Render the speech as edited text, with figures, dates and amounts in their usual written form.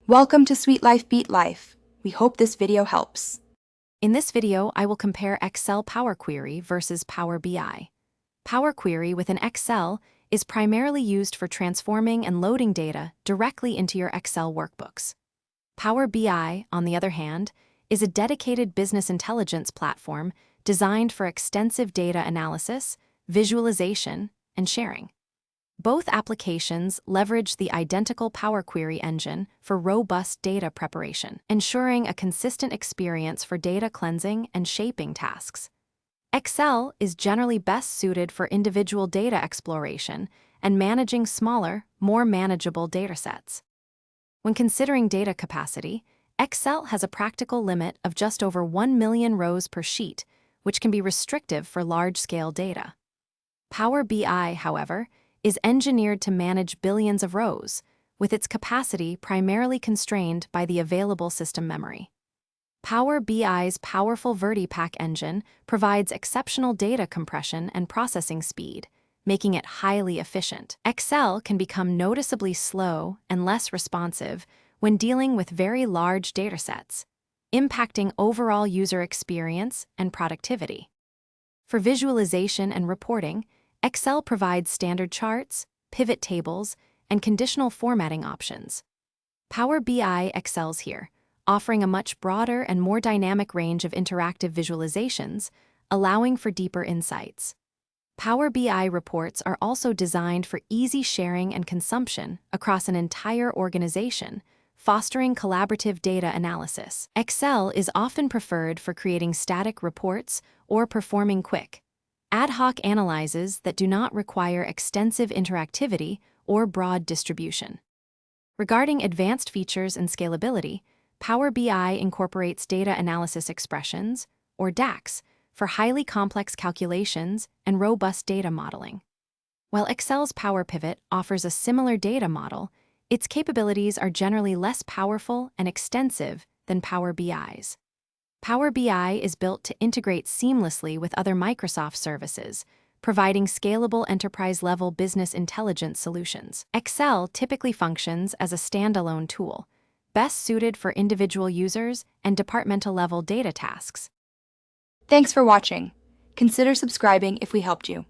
Welcome to Sweet Life Beat Life. We hope this video helps. In this video, I will compare Excel Power Query versus Power BI. Power Query within Excel is primarily used for transforming and loading data directly into your Excel workbooks. Power BI, on the other hand, is a dedicated business intelligence platform designed for extensive data analysis, visualization, and sharing. Both applications leverage the identical Power Query engine for robust data preparation, ensuring a consistent experience for data cleansing and shaping tasks. Excel is generally best suited for individual data exploration and managing smaller, more manageable datasets. When considering data capacity, Excel has a practical limit of just over 1 million rows per sheet, which can be restrictive for large-scale data. Power BI, however, is engineered to manage billions of rows, with its capacity primarily constrained by the available system memory. Power BI's powerful VertiPack engine provides exceptional data compression and processing speed, making it highly efficient. Excel can become noticeably slow and less responsive when dealing with very large datasets, impacting overall user experience and productivity. For visualization and reporting, Excel provides standard charts, pivot tables, and conditional formatting options. Power BI excels here, offering a much broader and more dynamic range of interactive visualizations, allowing for deeper insights. Power BI reports are also designed for easy sharing and consumption across an entire organization, fostering collaborative data analysis. Excel is often preferred for creating static reports or performing quick, ad hoc analyses that do not require extensive interactivity or broad distribution. Regarding advanced features and scalability, Power BI incorporates data analysis expressions, or DAX, for highly complex calculations and robust data modeling. While Excel's Power Pivot offers a similar data model, its capabilities are generally less powerful and extensive than Power BI's. Power BI is built to integrate seamlessly with other Microsoft services, providing scalable enterprise-level business intelligence solutions. Excel typically functions as a standalone tool, best suited for individual users and departmental-level data tasks. Thanks for watching. Consider subscribing if we helped you.